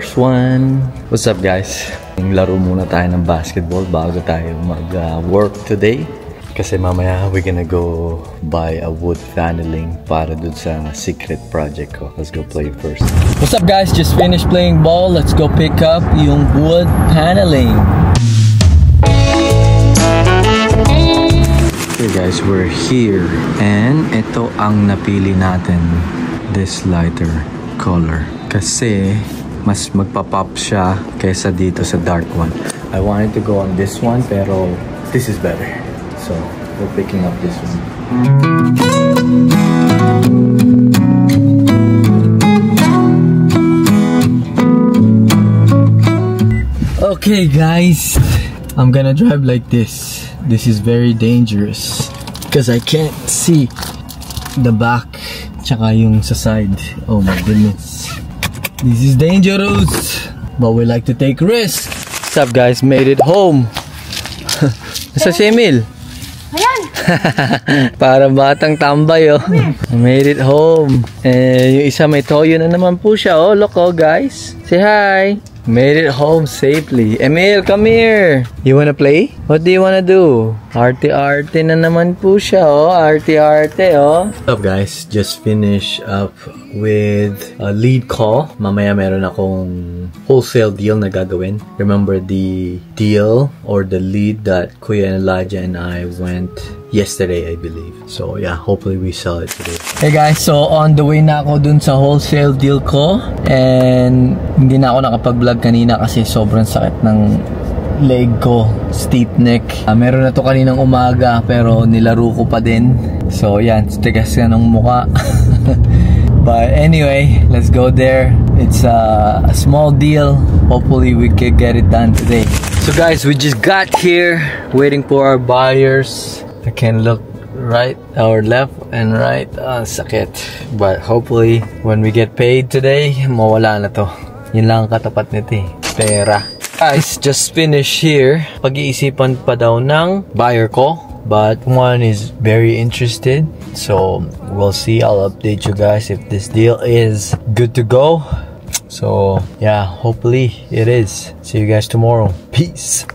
first one. What's up guys? Laro muna tayo ng basketball bago tayo mag-work today. Kasi mamaya we're gonna go buy a wood paneling para dun sa secret project ko. Let's go play first. What's up guys? Just finished playing ball. Let's go pick up yung wood paneling. Okay guys, we're here. And ito ang napili natin. This lighter color. Kasi mas magpa-pop siya kaysa dito sa dark one. I wanted to go on this one pero this is better. So, we're picking up this one. Okay guys, I'm gonna drive like this. This is very dangerous because I can't see the back tsaka yung sa side. Oh my goodness. This is dangerous, but we like to take risks. What's up guys? Made it home. Nasa si Emil? Ayan! Para batang tambay oh. I made it home. And yung isa may toyo na naman po siya. Oh, look oh guys. Say hi. Made it home safely. Emil, come here. You wanna play? What do you wanna do? Arte-arte na naman po siya oh. Arte-arte oh. What's up guys? Just finished up with a lead call. Mamaya meron akong wholesale deal na gagawin. Remember the deal or the lead that Kuya Elijah and I went yesterday, I believe. So yeah, hopefully we sell it today. Hey guys, so on the way na ako dun sa wholesale deal ko. And hindi na ako nakapag-vlog kanina kasi sobrang sakit ng leg ko, steep neck. Meron na to kaninang umaga pero nilaro ko pa din. So yan, tigas ka ng mukha. But anyway, let's go there. It's a small deal. Hopefully we can get it done today. So guys, we just got here waiting for our buyers. I can look right or left and right. Sakit. But hopefully when we get paid today, mawala na to. Yun lang ang katapat nito eh. Pera. Guys, just finished here. Pag-iisipan pa daw ng buyer ko. But one is very interested. So we'll see. I'll update you guys if this deal is good to go. So yeah, hopefully it is. See you guys tomorrow. Peace.